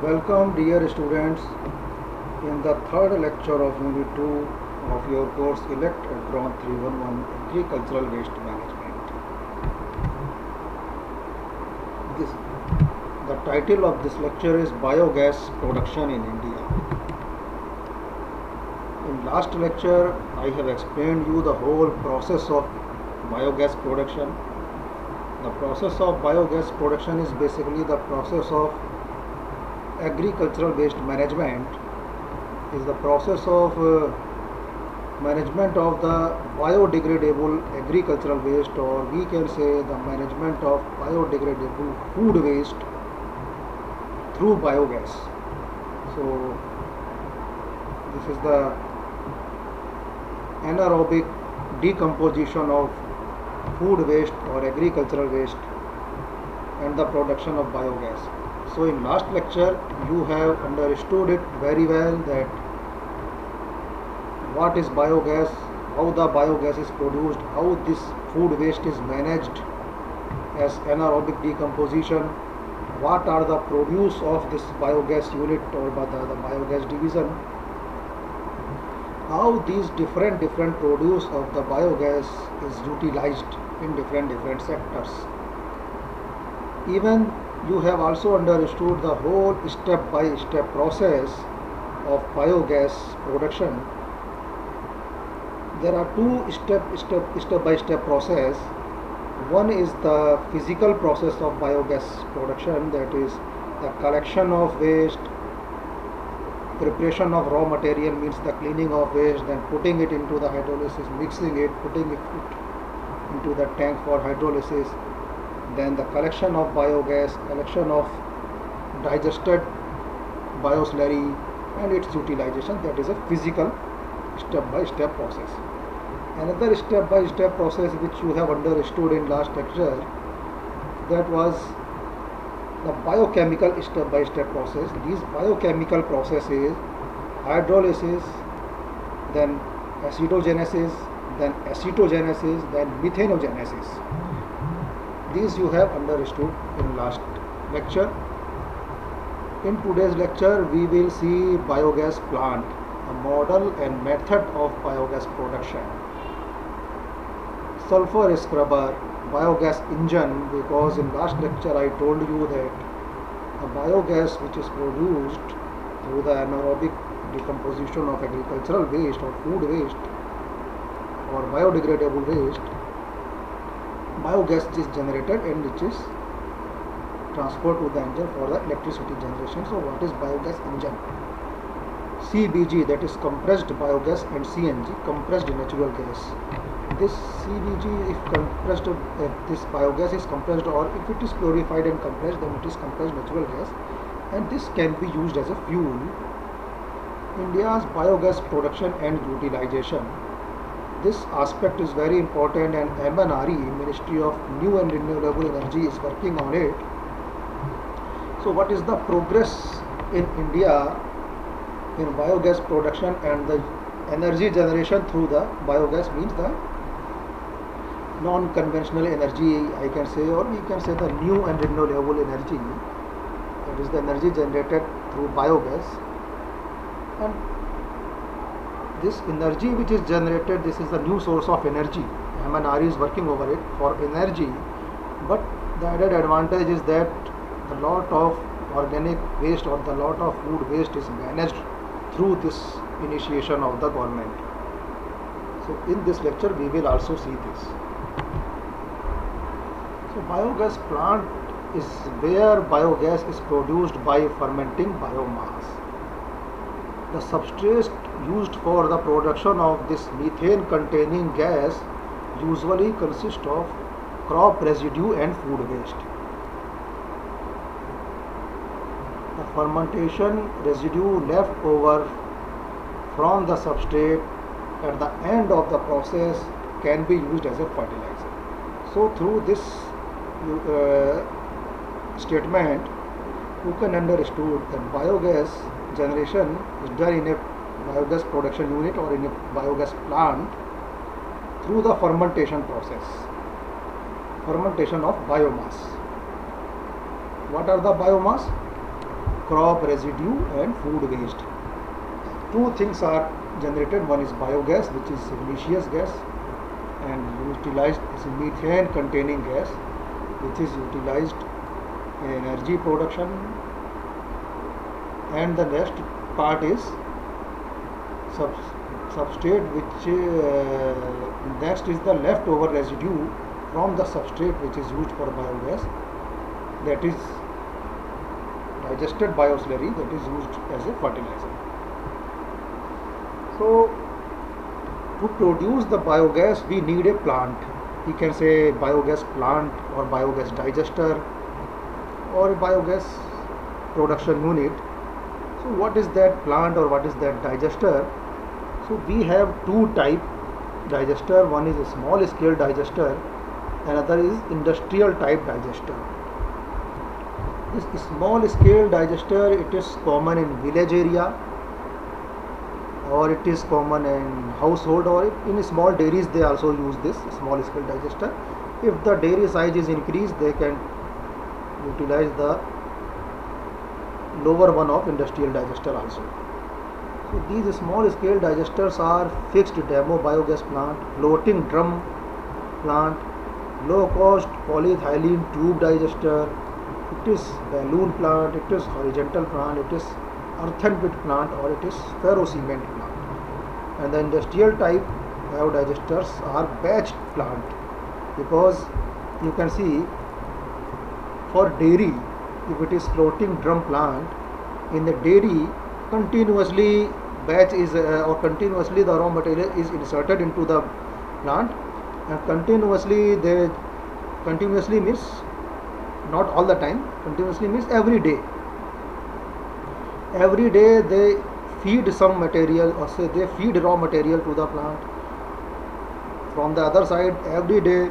Welcome dear students in the third lecture of Unit 2 of your course Elect Agron 311 Agricultural Waste Management. The title of this lecture is Biogas Production in India. In last lecture I have explained you the whole process of biogas production. The process of biogas production is basically the process of agricultural waste management, is the process of management of the biodegradable agricultural waste, or we can say the management of biodegradable food waste through biogas. So this is the anaerobic decomposition of food waste or agricultural waste and the production of biogas. So in last lecture you have understood it very well, that what is biogas, how the biogas is produced, how this food waste is managed as anaerobic decomposition, what are the produce of this biogas unit or the biogas division, how these different produce of the biogas is utilized in different sectors. Even you have also understood the whole step-by-step process of biogas production. There are two step-by-step process. One is the physical process of biogas production, that is the collection of waste, preparation of raw material, means the cleaning of waste, then putting it into the hydrolysis, mixing it, putting it into the tank for hydrolysis, then the collection of biogas, collection of digested bioslurry and its utilization. That is a physical step-by-step process. Another step-by-step process which you have understood in last lecture, that was the biochemical step-by-step process. These biochemical processes: hydrolysis, then acidogenesis, then acetogenesis, then methanogenesis. These you have understood in last lecture. In today's lecture we will see biogas plant, a model and method of biogas production, sulfur scrubber, biogas engine, because in last lecture I told you that a biogas which is produced through the anaerobic decomposition of agricultural waste or food waste or biodegradable waste, biogas is generated and which is transferred to the engine for the electricity generation. So what is biogas engine? CBG, that is compressed biogas, and CNG, compressed natural gas. This CBG, if compressed, this biogas is compressed, or if it is purified and compressed, then it is compressed natural gas, and this can be used as a fuel. India's biogas production and utilization. This aspect is very important, and MNRE, Ministry of New and Renewable Energy, is working on it. So what is the progress in India in biogas production and the energy generation through the biogas, means the non-conventional energy, I can say, or we can say the new and renewable energy, that is the energy generated through biogas. And this energy which is generated, this is the new source of energy. MNRE is working over it for energy, but the added advantage is that the lot of organic waste or the lot of food waste is managed through this initiation of the government. So in this lecture we will also see this. So biogas plant is where biogas is produced by fermenting biomass. The substrate used for the production of this methane containing gas usually consists of crop residue and food waste. The fermentation residue left over from the substrate at the end of the process can be used as a fertilizer. So through this statement you can understood that biogas generation is done in a biogas production unit or in a biogas plant through the fermentation process, fermentation of biomass. What are the biomass? crop residue and food waste. Two things are generated. One is biogas, which is igneous gas, and utilized is methane containing gas, which is utilized in energy production. And the next part is substrate, which next is the leftover residue from the substrate which is used for biogas, that is digested bioslurry, that is used as a fertilizer. So to produce the biogas we need a plant. We can say biogas plant or biogas digester or a biogas production unit. So what is that plant or what is that digester? So we have two type digester. One is a small scale digester, another is industrial type digester. This small scale digester, it is common in village area, or it is common in household, or in small dairies they also use this small scale digester. If the dairy size is increased, they can utilize the lower one of industrial digester also. So these small scale digesters are fixed demo biogas plant, floating drum plant, low cost polyethylene tube digester, it is balloon plant, it is horizontal plant, it is earthen pit plant, or it is ferro cement plant. And the industrial type biodigesters are batch plant, because you can see for dairy, if it is floating drum plant, in the dairy continuously batch is or continuously the raw material is inserted into the plant, and continuously means not all the time, continuously means every day they feed some material, or say they feed raw material to the plant. From the other side, every day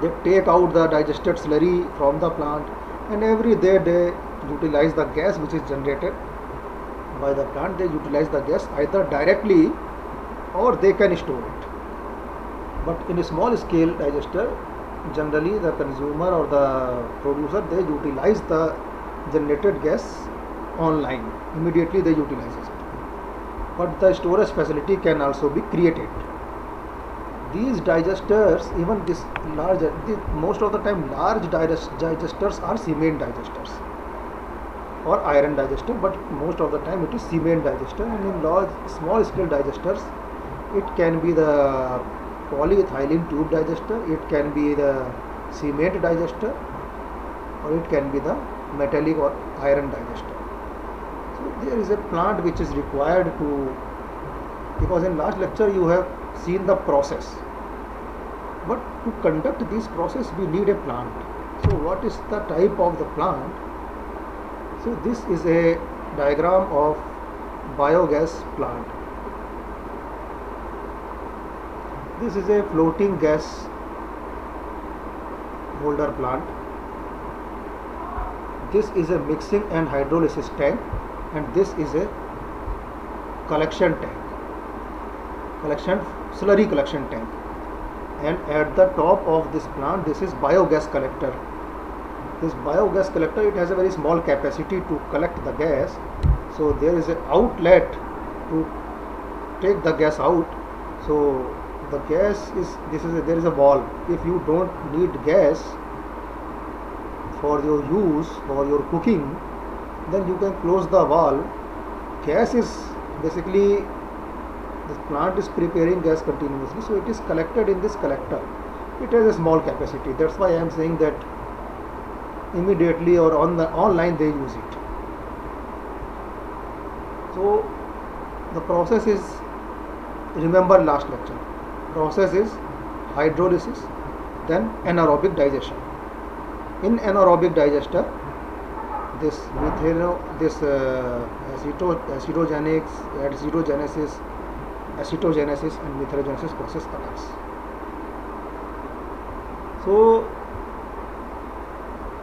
they take out the digested slurry from the plant, and every day they utilize the gas which is generated by the plant. They utilize the gas either directly or they can store it. But in a small scale digester, generally the consumer or the producer, they utilize the generated gas online, immediately they utilize it. But the storage facility can also be created. These digesters, even this large, most of the time large digesters are cement digesters or iron digester, but most of the time it is cement digester. And in large small scale digesters, it can be the polyethylene tube digester, it can be the cement digester, or it can be the metallic or iron digester. So there is a plant which is required to, because in last lecture you have seen the process, but to conduct this process we need a plant. So what is the type of the plant? So this is a diagram of biogas plant. This is a floating gas holder plant. This is a mixing and hydrolysis tank, and this is a collection tank, slurry collection tank. And at the top of this plant, this is biogas collector. This biogas collector, it has a very small capacity to collect the gas. So there is an outlet to take the gas out. So the gas is, there is a valve. If you don't need gas for your use, for your cooking, then you can close the valve. Gas is basically, this plant is preparing gas continuously, so it is collected in this collector. It has a small capacity. That's why I am saying that immediately or on the online they use it. So the process is, remember last lecture, process is hydrolysis, then anaerobic digestion. In anaerobic digester, this acetogenesis and methanogenesis process occurs. So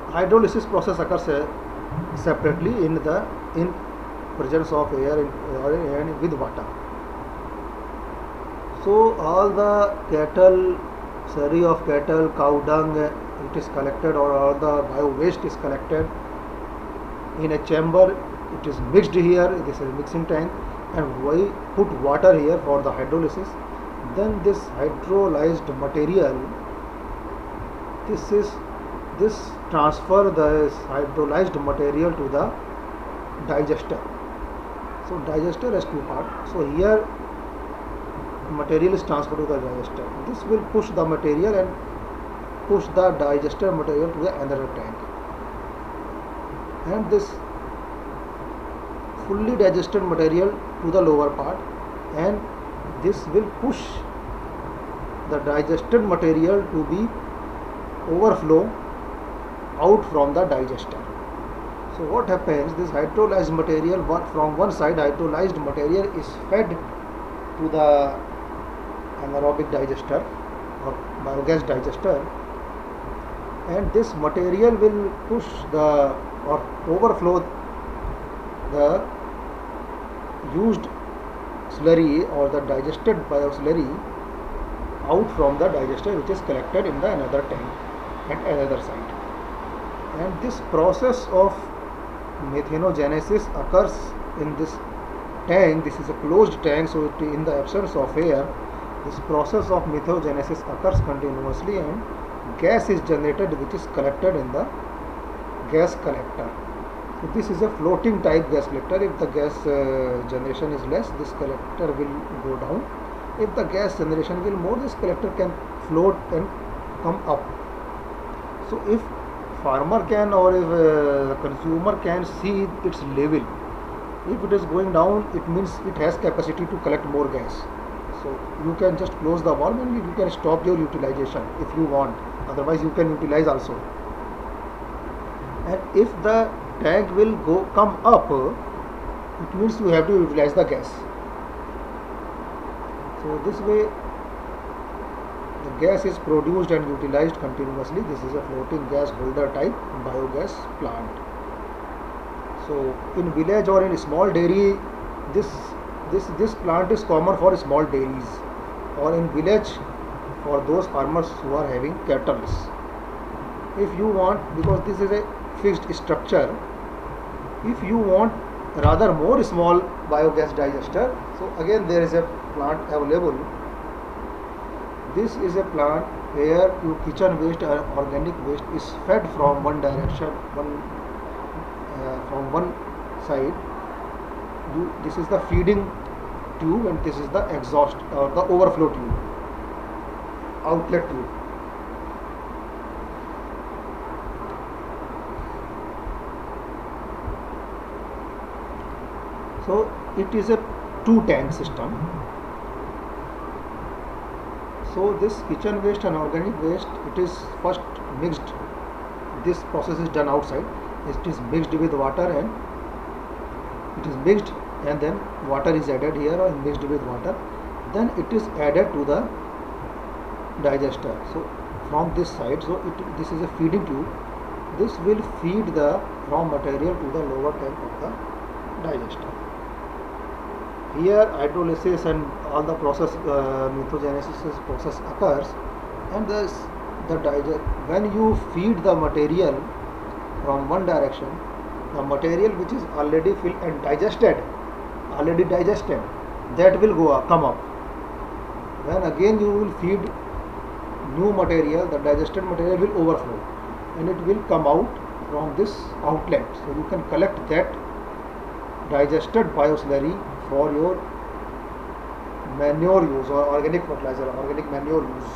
hydrolysis process occurs separately in presence of air and with water. So all the cattle, slurry of cattle, cow dung, it is collected, or all the bio waste is collected, in a chamber, it is mixed here, this is a mixing tank, and we put water here for the hydrolysis. Then this hydrolyzed material, this is this transfer the hydrolyzed material to the digester. So digester has two parts. So here material is transferred to the digester. This will push the material and push the digester material to the another tank, and this fully digested material to the lower part, and this will push the digested material to be overflow out from the digester. So what happens, this hydrolyzed material, from one side hydrolyzed material is fed to the anaerobic digester or biogas digester, and this material will push the or overflow the used slurry or the digested bio slurry out from the digester, which is collected in the another tank at another site. And this process of methanogenesis occurs in this tank. This is a closed tank, so in the absence of air, this process of methanogenesis occurs continuously, and gas is generated, which is collected in the gas collector. So this is a floating type gas collector. If the gas generation is less, this collector will go down. If the gas generation will more, this collector can float and come up. So if farmer can, or if the consumer can see its level, if it is going down, it means it has capacity to collect more gas. So you can just close the valve and you can stop your utilization if you want. Otherwise you can utilize also. And if the tank will come up, it means you have to utilize the gas. So this way the gas is produced and utilized continuously. This is a floating gas holder type biogas plant. So in village or in small dairy, this plant is common for small dairies, or in village for those farmers who are having cattle. If you want, because this is a fixed structure, if you want rather more small biogas digester, so again there is a plant available. This is a plant where your kitchen waste or organic waste is fed from one direction, from one side. This is the feeding tube, and this is the exhaust or the overflow tube, outlet tube. So it is a two tank system. So this kitchen waste and organic waste, it is first mixed. This process is done outside. It is mixed with water, and it is mixed, and then water is added here or mixed with water. Then it is added to the digester. So from this side, so this is a feeding tube. This will feed the raw material to the lower tank of the digester. Here hydrolysis and all the process, methanogenesis process occurs, and when you feed the material from one direction, the material which is already filled and digested, that will come up. When again you will feed new material, the digested material will overflow, and it will come out from this outlet. So you can collect that digested bioslurry for your manure use or organic fertilizer, organic manure use.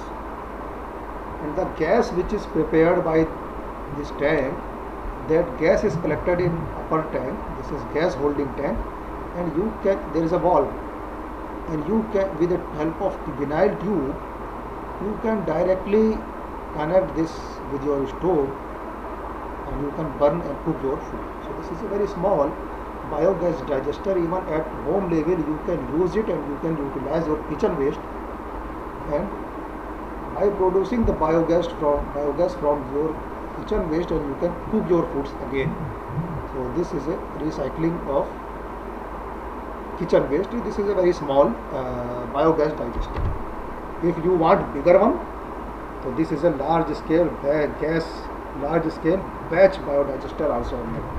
And the gas which is prepared by this tank, that gas is collected in upper tank. This is gas holding tank, and there is a valve, and you can, with the help of the vinyl tube, you can directly connect this with your stove, and you can burn and cook your food. So this is a very small biogas digester. Even at home level you can use it, and you can utilize your kitchen waste, and by producing the biogas from your kitchen waste, and you can cook your foods again. So this is a recycling of kitchen waste. This is a very small biogas digester. If you want bigger one, so this is a large scale batch biodigester also available.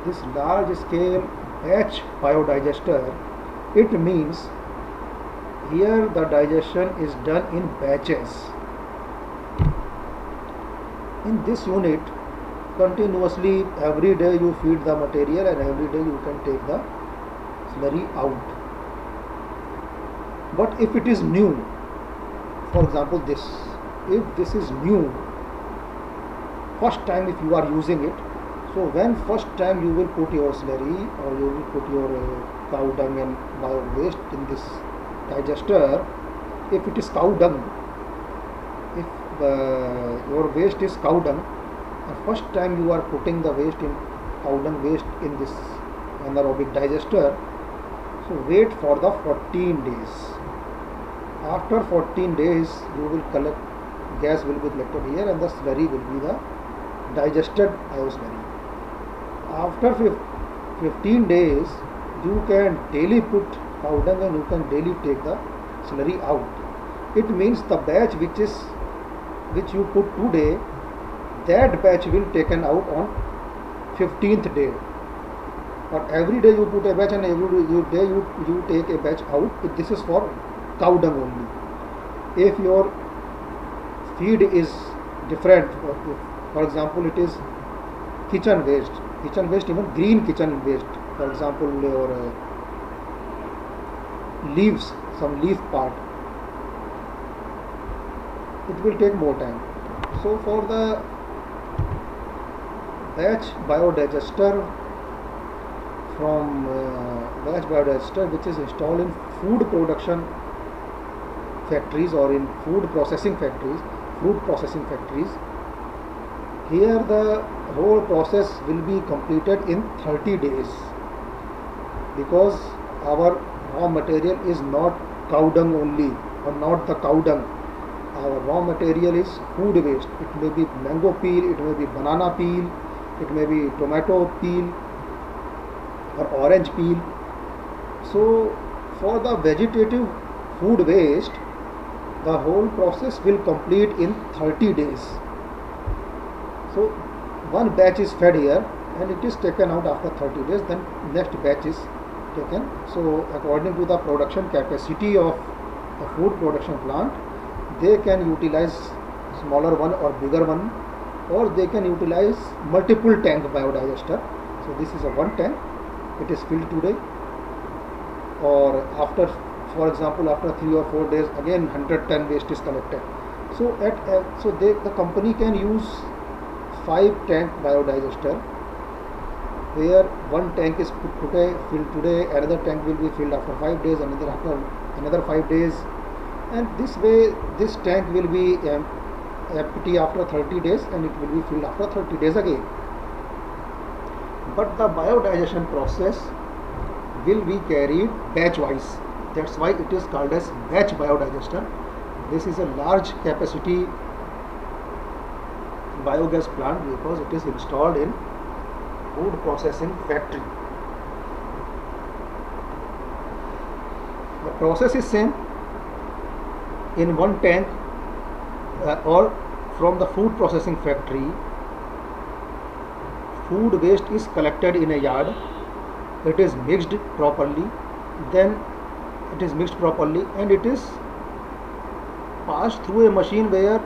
this large scale batch biodigester, it means here the digestion is done in batches. In this unit, continuously every day you feed the material and every day you can take the slurry out. But if it is new, for example this, if this is new, first time if you are using it, so when first time you will put your slurry or you will put your cow dung and bio waste in this digester, if it is cow dung, if your waste is cow dung, and first time you are putting the waste in cow dung waste in this anaerobic digester, so wait for the 14 days. After 14 days you will collect, gas will be collected here and the slurry will be the digested bio slurry. After 15 days you can daily put cow dung and you can daily take the slurry out. It means the batch which you put today, that batch will taken out on 15th day. But every day you put a batch and every day you take a batch out. This is for cow dung only. If your feed is different, for example it is kitchen waste, even green kitchen waste, for example your leaves, some leaf part, it will take more time. So for the batch biodigester which is installed in food production factories or in food processing factories, here the whole process will be completed in 30 days, because our raw material is not cow dung only or not the cow dung. Our raw material is food waste. It may be mango peel, it may be banana peel, it may be tomato peel or orange peel. So for the vegetative food waste, the whole process will complete in 30 days. So one batch is fed here and it is taken out after 30 days, then next batch is taken. So according to the production capacity of a food production plant, they can utilize smaller one or bigger one, or they can utilize multiple tank biodigester. So this is a one tank, it is filled today, or after, for example, after 3 or 4 days again 100 ton waste is collected. So the company can use 5 tank biodigester, where one tank is put today, filled today, another tank will be filled after 5 days, another after another 5 days, and this way this tank will be empty after 30 days and it will be filled after 30 days again. But the biodigestion process will be carried batch wise. That's why it is called as batch biodigester. This is a large capacity biogas plant because it is installed in food processing factory. The process is same. In one tank or from the food processing factory, food waste is collected in a yard, it is mixed properly, then it is mixed properly and it is passed through a machine where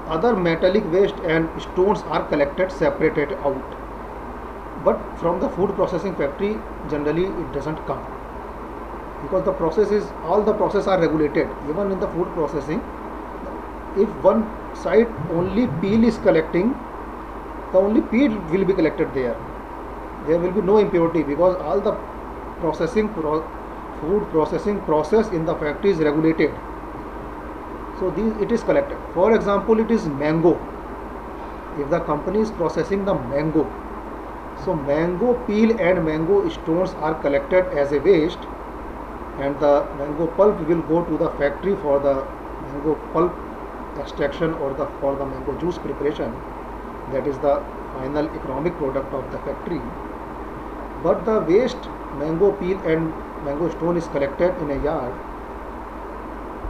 other metallic waste and stones are collected, separated out. But from the food processing factory generally it doesn't come, because the process is, all the process are regulated. Even in the food processing, if one side only peel is collecting, the only peel will be collected there. There will be no impurity because all the food processing process in the factory is regulated. So it is collected. For example, it is mango. If the company is processing the mango, so mango peel and mango stones are collected as a waste, and the mango pulp will go to the factory for the mango pulp extraction or for the mango juice preparation. That is the final economic product of the factory. But the waste mango peel and mango stone is collected in a yard.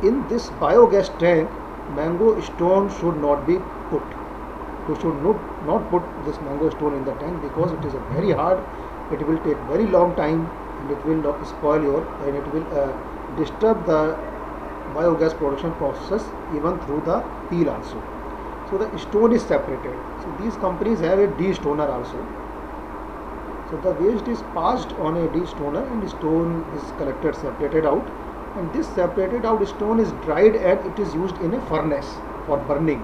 In this biogas tank, mango stone should not be put. you should not put this mango stone in the tank because it is a very hard, it will take very long time, and it will spoil your, and it will disturb the biogas production process even through the peel also. So the stone is separated. So these companies have a de-stoner also. So the waste is passed on a de-stoner and stone is collected, separated out, and this separated out stone is dried and it is used in a furnace for burning.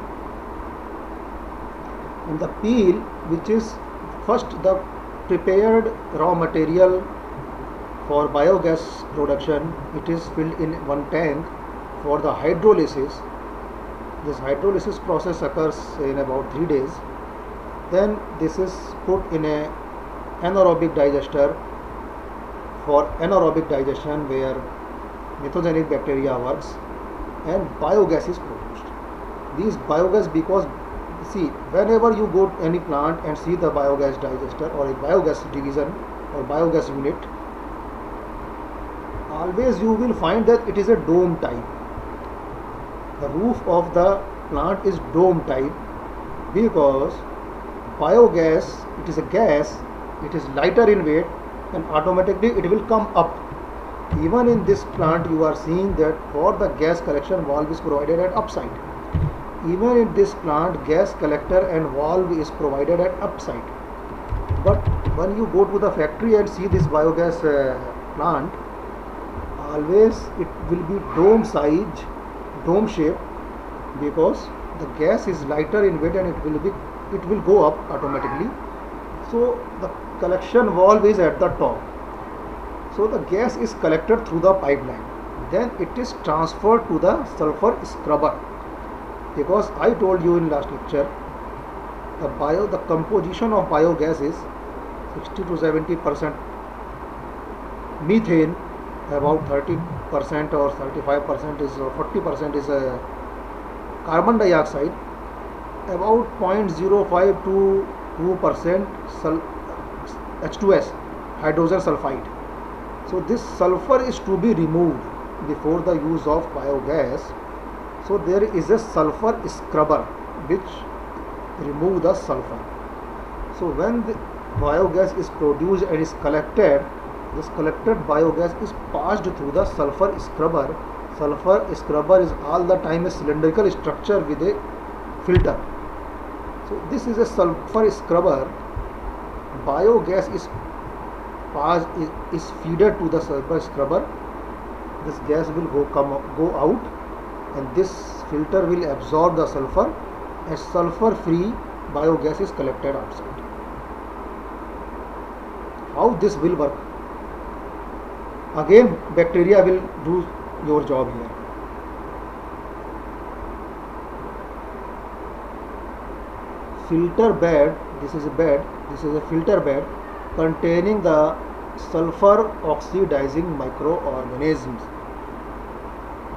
And the peel, which is first the prepared raw material for biogas production, it is filled in one tank for the hydrolysis. This hydrolysis process occurs in about 3 days. Then this is put in a anaerobic digester for anaerobic digestion, where methogenic bacteria works and biogas is produced. These biogas, because see, whenever you go to any plant and see the biogas digester or a biogas division or biogas unit, always you will find that it is a dome type. The roof of the plant is dome type because biogas, it is a gas, it is lighter in weight and automatically it will come up. Even in this plant you are seeing that for the gas collection valve is provided at upside. Even in this plant gas collector and valve is provided at upside. But when you go to the factory and see this biogas plant, always it will be dome size, dome shape, because the gas is lighter in weight and it will go up automatically. So the collection valve is at the top. So the gas is collected through the pipeline. Then it is transferred to the sulfur scrubber. Because I told you in last lecture, the composition of biogas is 60 to 70% methane, about 30% or 35% is, or 40% is carbon dioxide, about 0.05 to 2% H2S, hydrogen sulfide. So this sulfur is to be removed before the use of biogas. So there is a sulfur scrubber which remove the sulfur. So when the biogas is produced and is collected, this collected biogas is passed through the sulfur scrubber. Sulfur scrubber is all the time a cylindrical structure with a filter. So this is a sulfur scrubber. Biogas is passed, is feeded to the sulfur scrubber. This gas will go out, and this filter will absorb the sulfur, and sulfur free biogas is collected outside. How this will work? Again bacteria will do your job here. Filter bed, this is a filter bed containing the sulfur oxidizing microorganisms.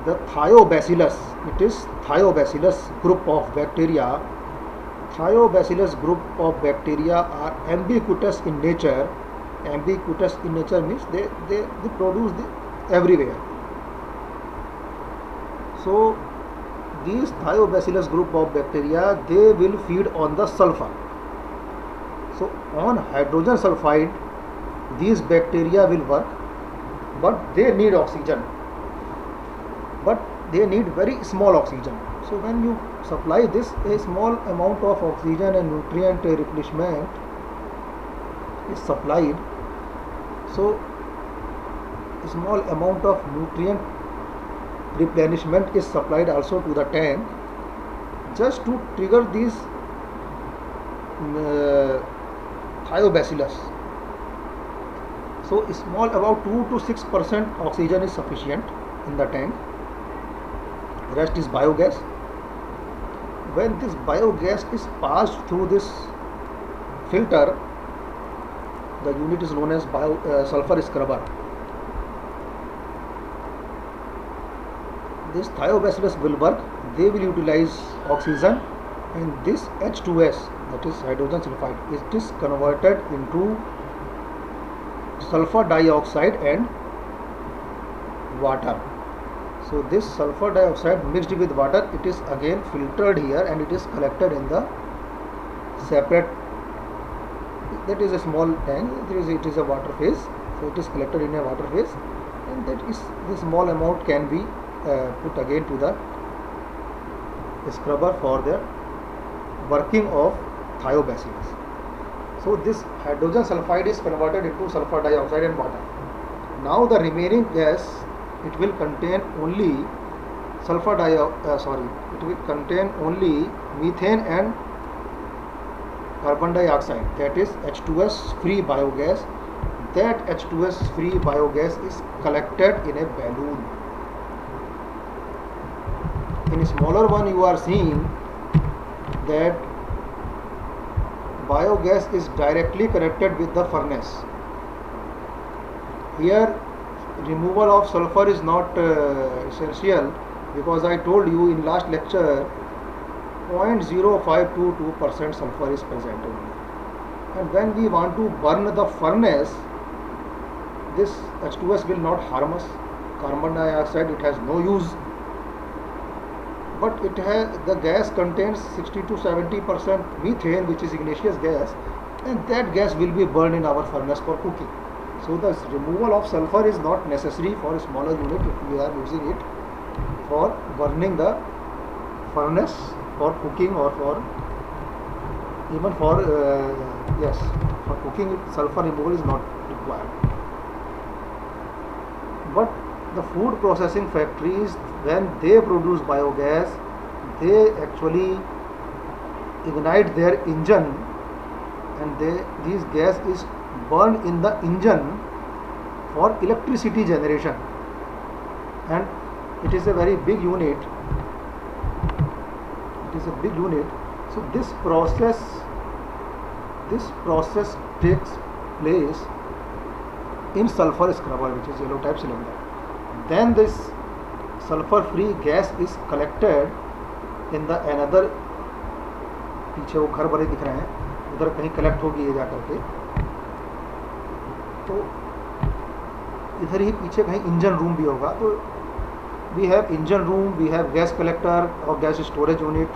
The thiobacillus, it is thiobacillus group of bacteria. Thiobacillus group of bacteria are ubiquitous in nature. Ubiquitous in nature means they produce everywhere. So these thiobacillus group of bacteria, they will feed on the sulfur. So on hydrogen sulfide these bacteria will work, but they need oxygen, but they need very small oxygen. So when you supply this, a small amount of oxygen and nutrient replenishment is supplied. So a small amount of nutrient replenishment is supplied also to the tank, just to trigger these thiobacillus. So small, about 2 to 6% oxygen is sufficient in the tank. Rest is biogas. When this biogas is passed through this filter, the unit is known as sulfur scrubber. This thiobacillus will work. They will utilize oxygen, and this H2S, that is hydrogen sulfide, it is converted into sulfur dioxide and water. So this sulfur dioxide mixed with water, it is again filtered here and it is collected in the separate, that is a small tank, it is a water phase, so it is collected in a water phase, and that is the small amount can be put again to the scrubber for the working of thiobacillus. So this hydrogen sulfide is converted into sulfur dioxide and water. Now the remaining gas, it will contain only it will contain only methane and carbon dioxide, that is H2S free biogas. That H2S free biogas is collected in a balloon. In a smaller one you are seeing that biogas is directly connected with the furnace. Here removal of sulfur is not essential, because I told you in last lecture 0.0522% sulfur is present only. And when we want to burn the furnace, this H2S will not harm us. Carbon dioxide, it has no use, but the gas contains 60 to 70% methane, which is igneous gas, and that gas will be burned in our furnace for cooking. So the removal of sulfur is not necessary for a smaller unit if we are using it for burning the furnace for cooking, or for even for for cooking, sulfur removal is not required. But the food processing factories, when they produce biogas, they actually ignite their engine, and this gas is burned in the engine for electricity generation, and it is a very big unit. So this process takes place in sulfur scrubber, which is yellow type cylinder. Then this sulfur free gas is collected in the another, पीछे वो घर बड़े दिख रहे हैं, उधर कहीं collect होगी ये जा करके, तो इधर ही पीछे कहीं इंजन रूम भी होगा. तो we have engine room, we have gas collector or gas storage unit.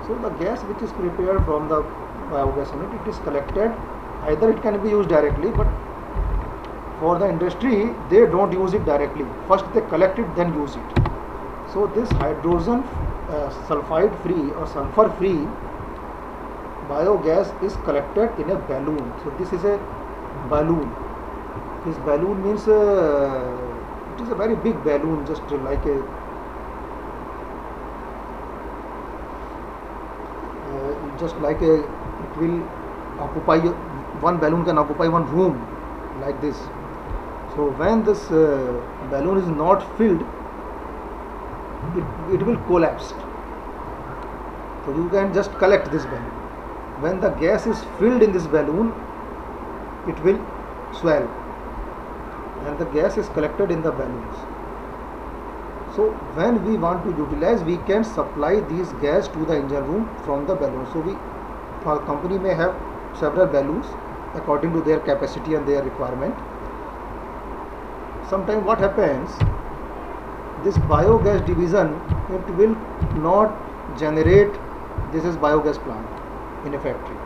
So the gas which is prepared from the biogas unit, it is collected. Either it can be used directly, but for the industry they don't use it directly. First they collect it, then use it. So this hydrogen sulfide free or sulfur free biogas is collected in a balloon. So this is a balloon. This balloon means it is a very big balloon, just like a it will occupy, one balloon can occupy one room like this. So when this balloon is not filled, it will collapse. So you can just collect this balloon. When the gas is filled in this balloon, it will swell, and the gas is collected in the balloons. So when we want to utilize, we can supply these gas to the engine room from the balloon. So our company may have several balloons according to their capacity and their requirement. Sometimes what happens, this biogas division, it will not generate, this is biogas plant in a factory,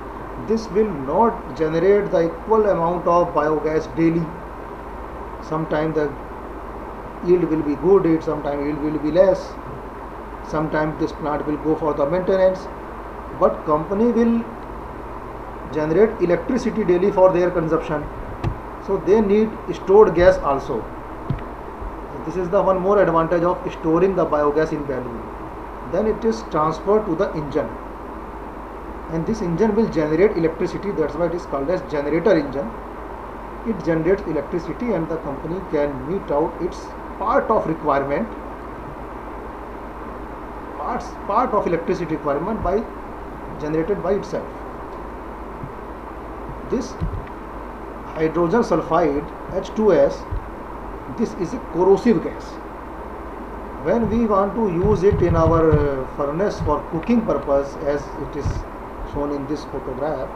this will not generate the equal amount of biogas daily. Sometimes the yield will be good, sometimes yield will be less, sometimes this plant will go for the maintenance, but company will generate electricity daily for their consumption. So they need stored gas also. So this is the one more advantage of storing the biogas in balloon. Then it is transferred to the engine, and this engine will generate electricity. That's why it is called as generator engine. It generates electricity, and the company can meet out its part of requirement, part of electricity requirement by generated by itself. This hydrogen sulfide H2S, this is a corrosive gas. When we want to use it in our furnace for cooking purpose, as it is shown in this photograph,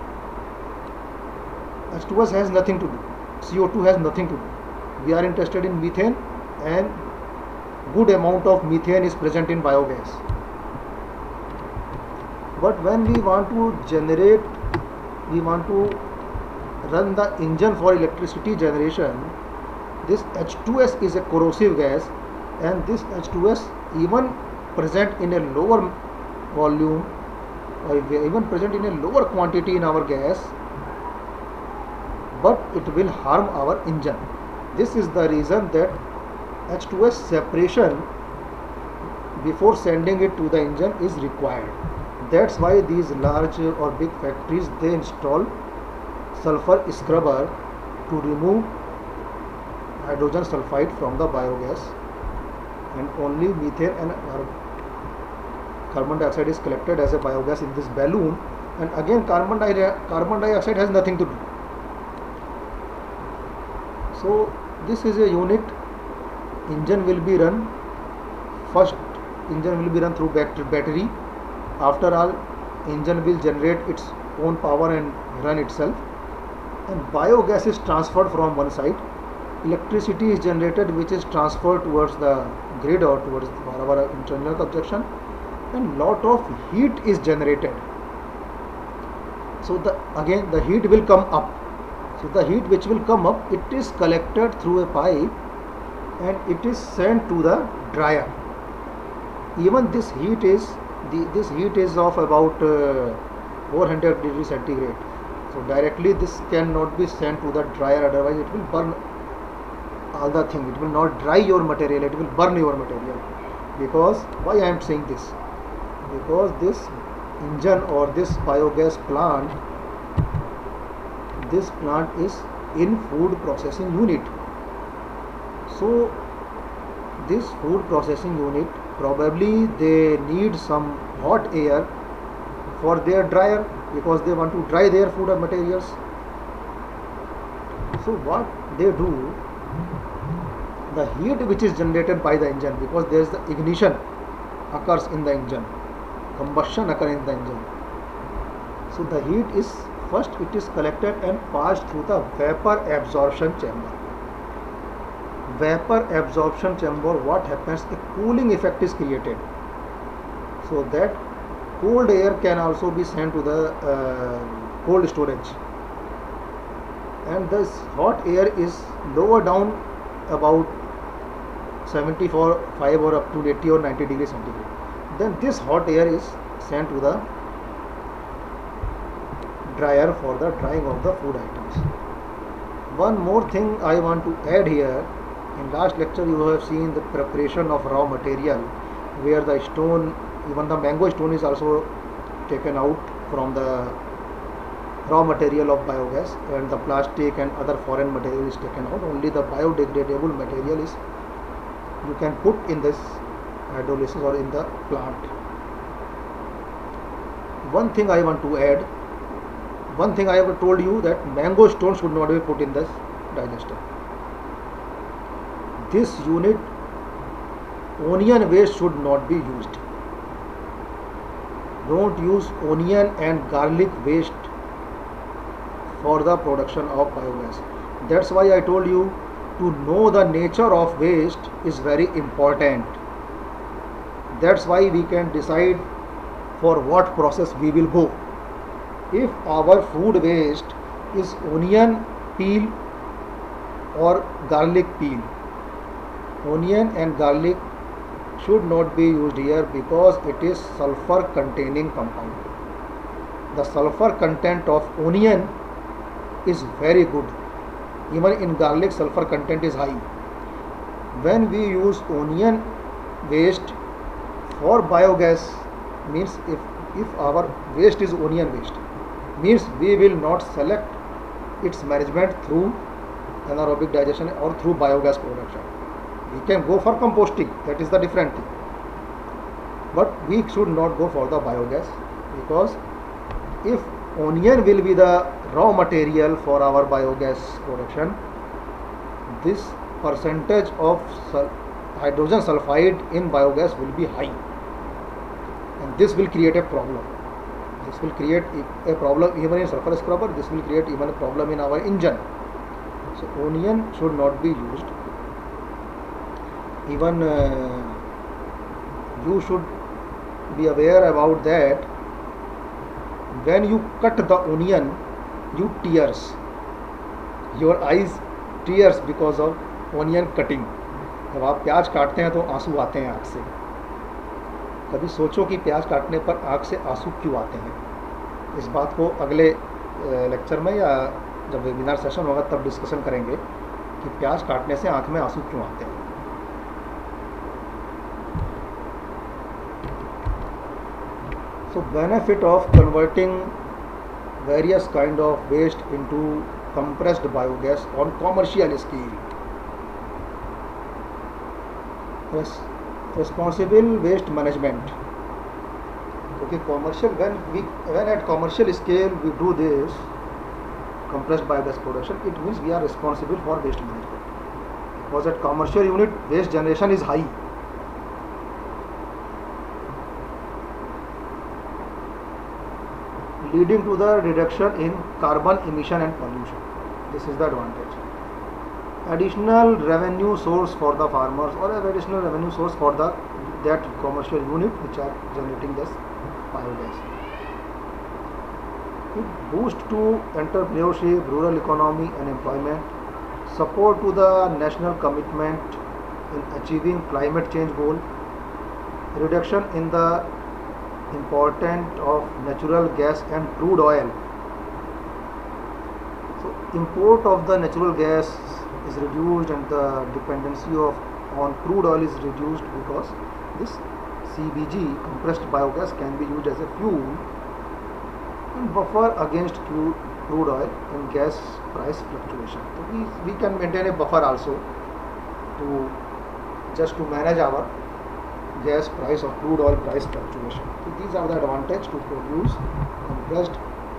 H2S has nothing to do, CO2 has nothing to do. We are interested in methane, and good amount of methane is present in biogas. But when we want to generate, we want to run the engine for electricity generation, this H2S is a corrosive gas, and this H2S even present in a lower volume or even present in a lower quantity in our gas, but it will harm our engine. This is the reason that H2S separation before sending it to the engine is required. That's why these large or big factories, they install sulfur scrubber to remove hydrogen sulfide from the biogas, and only methane and carbon dioxide is collected as a biogas in this balloon, and again carbon dioxide has nothing to do. So this is a unit. Engine will be run, first engine will be run through battery. After all, engine will generate its own power and run itself, and biogas is transferred from one side. Electricity is generated, which is transferred towards the grid or towards our internal consumption, and lot of heat is generated. So again the heat will come up. So the heat which will come up, it is collected through a pipe and it is sent to the dryer. Even this heat is of about 400 degrees centigrade. So directly this cannot be sent to the dryer, otherwise it will burn all the thing. It will not dry your material, it will burn your material. Because why I am saying this? Because this engine or this biogas plant, this plant is in food processing unit. So this food processing unit, probably they need some hot air for their dryer, because they want to dry their food or materials. So what they do, the heat which is generated by the engine, because there is the ignition occurs in the engine, combustion occurs in the engine. So the heat is first, it is collected and passed through the vapor absorption chamber. Vapor absorption chamber, what happens? A cooling effect is created. So that cold air can also be sent to the cold storage, and this hot air is lower down about 75 or up to 80 or 90 degrees centigrade. Then this hot air is sent to the dryer for the drying of the food items. One more thing I want to add here. In last lecture you have seen the preparation of raw material, where the stone, even the mango stone, is also taken out from the raw material of biogas, and the plastic and other foreign material is taken out. Only the biodegradable material is you can put in this hydrolysis or in the plant. One thing I want to add, one thing I have told you, that mango stone should not be put in this digester. This unit, onion waste should not be used. Don't use onion and garlic waste for the production of biogas. That's why I told you to know the nature of waste is very important. That's why we can decide for what process we will go. If our food waste is onion peel or garlic peel, onion and garlic should not be used here, because it is sulfur containing compound. The sulfur content of onion is very good. Even in garlic sulfur content is high. When we use onion waste for biogas, means if our waste is onion waste, means we will not select its management through anaerobic digestion or through biogas production. We can go for composting, that is the different thing, but we should not go for the biogas, because if onion will be the raw material for our biogas production, this percentage of hydrogen sulfide in biogas will be high, and this will create a problem. This will create a problem even in sulfur scrubber. This will create even a problem in our engine. So onion should not be used. Even you should be aware about that. when you cut the onion, you tears. Your eyes tears because of onion cutting. जब आप प्याज काटते हैं तो आंसू आते हैं आँख से. कभी सोचो कि प्याज काटने पर आँख से आंसू क्यों आते हैं. इस बात को अगले लेक्चर में या जब वेबिनार सेशन होगा तब डिस्कशन करेंगे कि प्याज काटने से आँख में आंसू क्यों आते हैं. So benefit of converting various kind of waste into compressed biogas on commercial scale. Responsible waste management. Okay, commercial when at commercial scale we do this compressed biogas production, it means we are responsible for waste management. Because at commercial unit waste generation is high. Leading to the reduction in carbon emission and pollution. This is the advantage. Additional revenue source for the farmers or additional revenue source for that commercial unit which are generating this biogas. It boost to entrepreneurship, rural economy and employment, support to the national commitment in achieving climate change goal, reduction in the importance of natural gas and crude oil. So import of the natural gas is reduced and the dependency on crude oil is reduced because this CBG, compressed biogas, can be used as a fuel and buffer against crude oil and gas price fluctuation. So we can maintain a buffer also to manage our gas price or crude oil price fluctuation. So these are the advantages to produce compressed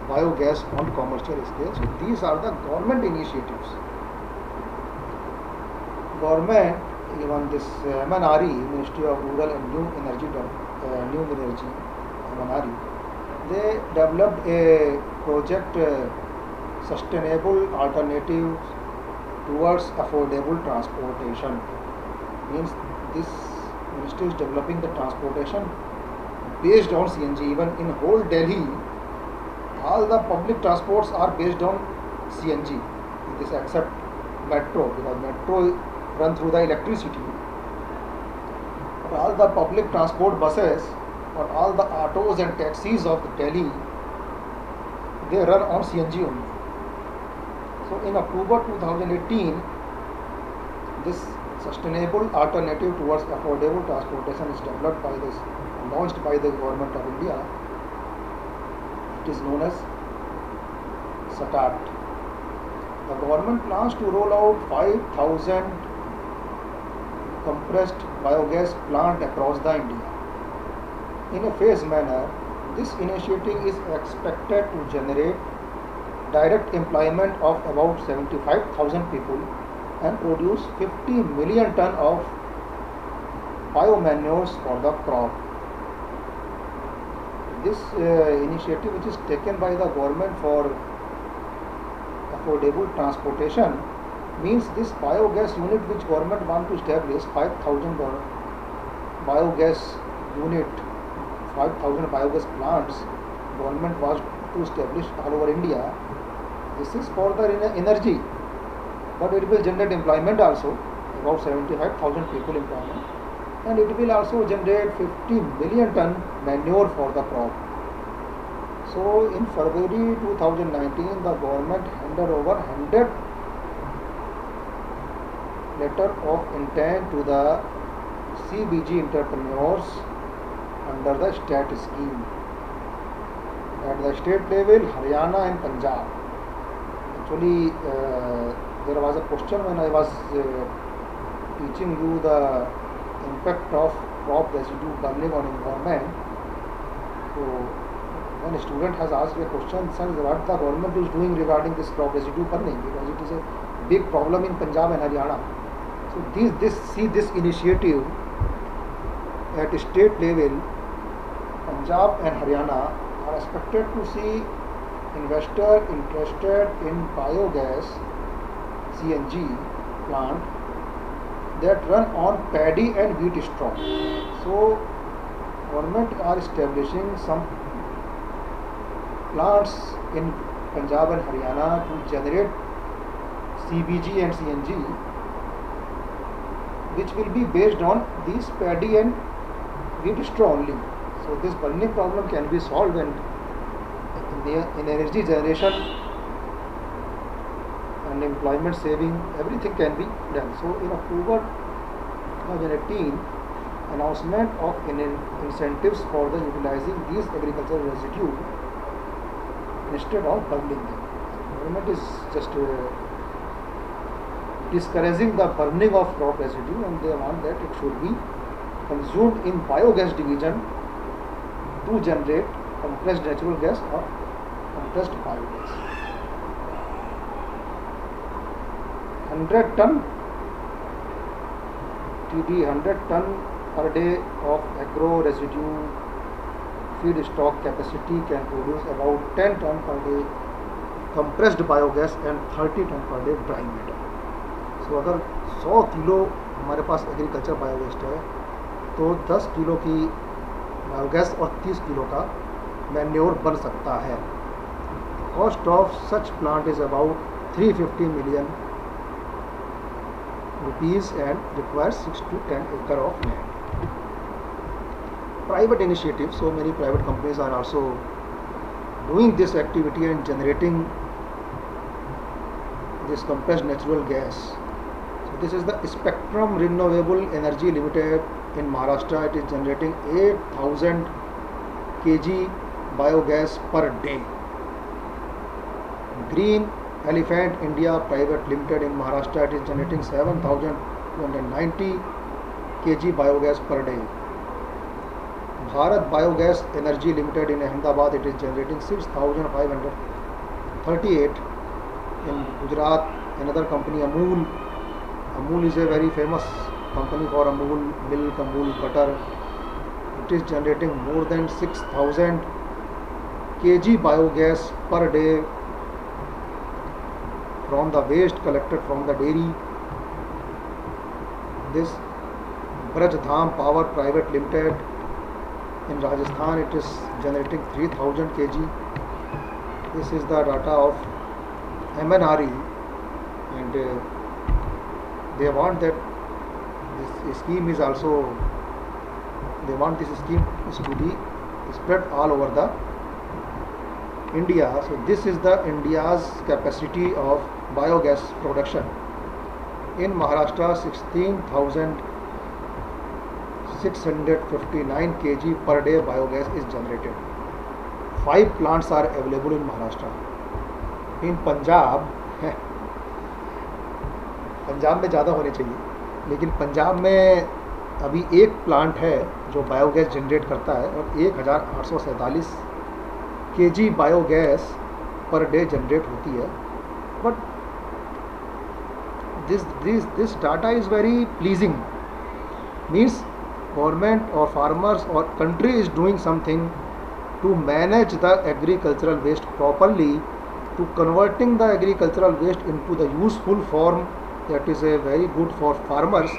biogas on commercial scale. So these are the government initiatives. Government, even this MNRE, Ministry of Rural and New Energy, MNRE, they developed a project sustainable alternatives towards affordable transportation. Means this ministry is developing the transportation based on CNG. Even in whole Delhi, all the public transports are based on CNG. This except metro, because metro run through the electricity. But all the public transport buses or all the autos and taxis of Delhi, they run on CNG only. So in October 2018, this sustainable alternative towards affordable transportation is launched by the government of India. It is known as SATAT. The government plans to roll out 5,000 compressed biogas plant across the India. In a phased manner, this initiative is expected to generate direct employment of about 75,000 people and produce 50 million ton of biomanures for the crop. This initiative, which is taken by the government for affordable transportation, means this biogas unit which government want to establish 5,000 biogas unit, 5,000 biogas plants government was to establish all over India. This is for the energy, but it will generate employment also, about 75,000 people employment, and it will also generate 50 million ton manure for the crop. So in February 2019, the government handed over 100 letter of intent to the CBG entrepreneurs under the state scheme. At the state level, Haryana and Punjab. Actually, there was a question when I was teaching you the impact of crop residue burning on environment. So, when a student has asked a question, sir, what the government is doing regarding this crop residue burning, because it is a big problem in Punjab and Haryana. So, this initiative at state level, Punjab and Haryana are expected to see investor interested in biogas CNG plant that run on paddy and wheat straw. So government are establishing some plants in Punjab and Haryana to generate CBG and CNG, which will be based on these paddy and wheat straw only. So this burning problem can be solved, and in energy generation and employment saving, everything can be done. So in October 2018, announcement of incentives for the utilizing these agricultural residue instead of burning them. So government is just discouraging the burning of crop residue, and they want that it should be consumed in biogas division to generate compressed natural gas or compressed biogas. 100 ton TD, 100 ton per day of agro residue feedstock capacity can produce about 10 ton per day compressed biogas and 30 ton per day dry matter. तो अगर 100 kilo हमारे पास agriculture biowaste है तो 10 kilo की biogas और 30 kilo का manure बन सकता है. Cost of such plant is about 350 million rupees and requires 6 to 10 acre of land. Private initiative, so many private companies are also doing this activity and generating this compressed natural gas. This is the Spectrum Renewable Energy Limited in Maharashtra. It is generating 8,000 kg biogas per day. Green Elephant India Private Limited in Maharashtra, it is generating 7,290 kg biogas per day. Bharat Biogas Energy Limited in Ahmedabad, it is generating 6,538. In Gujarat, another company Amul. Amul is a very famous company for Amul milk, Amul butter. It is generating more than 6,000 kg biogas per day from the waste collected from the dairy. This Brajdham Power Private Limited in Rajasthan, it is generating 3,000 kg. This is the data of MNRE, and they want that this scheme is also, they want this scheme is to be spread all over the India. So this is the India's capacity of biogas production. In Maharashtra, 16,659 kg per day biogas is generated. 5 plants are available in Maharashtra. In Punjab, Punjab में ज़्यादा होने चाहिए, लेकिन पंजाब में अभी एक plant है जो बायोगैस जनरेट करता है और 1,847 kg biogas per day generate होती है. But this data is very pleasing. Means government or farmers or country is doing something to manage the agricultural waste properly, to converting the agricultural waste into the useful form that is a very good for farmers,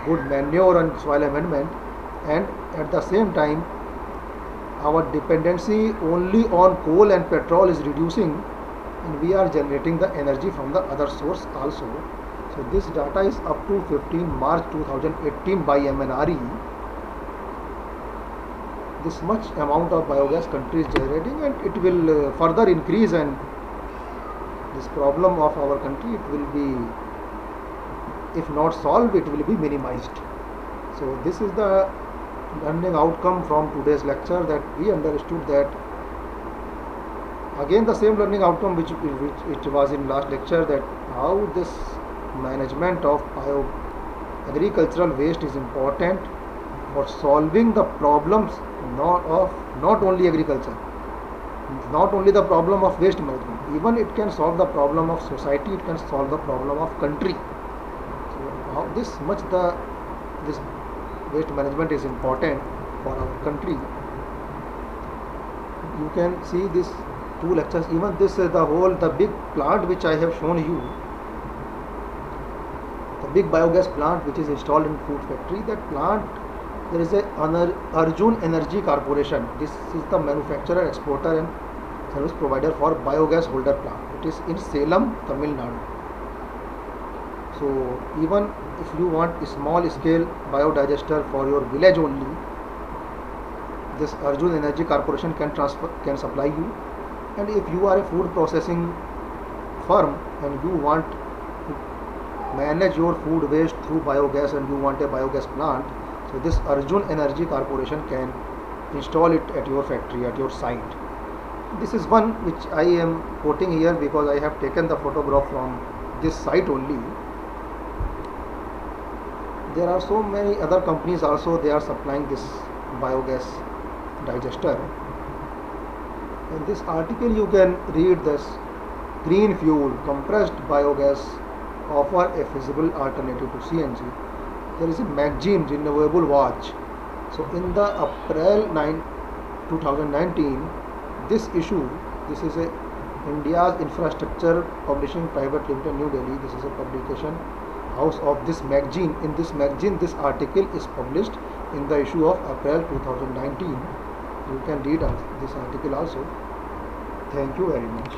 good manure and soil amendment, and at the same time our dependency only on coal and petrol is reducing, and we are generating the energy from the other source also. So this data is up to 15 March 2018 by MNRE. This much amount of biogas country is generating, and it will further increase, and this problem of our country, it will be, if not solved, it will be minimized. So this is the learning outcome from today's lecture, that we understood that, again the same learning outcome which was in last lecture, that how this management of agricultural waste is important for solving the problems not only agriculture, not only the problem of waste management, even it can solve the problem of society, it can solve the problem of country. So how this much this waste management is important for our country. You can see these 2 lectures, even this the big plant which I have shown you, the big biogas plant which is installed in food factory. That plant, there is a Arjun Energy Corporation. This is the manufacturer, exporter and service provider for biogas holder plant. It is in Salem, Tamil Nadu. So even if you want a small scale biodigester for your village only, this Arjun Energy Corporation can supply you. And if you are a food processing firm and you want to manage your food waste through biogas and you want a biogas plant, so this Arjun Energy Corporation can install it at your factory, at your site. This is one which I am quoting here because I have taken the photograph from this site only. There are so many other companies also, they are supplying this biogas digester. In this article you can read this: green fuel compressed biogas offer a feasible alternative to CNG. There is a magazine renewable watch. So in the April 9 2019, this issue, this is a India's Infrastructure Publishing Private Limited, New Delhi. This is a publication house of this magazine. In this magazine, this article is published in the issue of April 2019. You can read this article also. Thank you very much.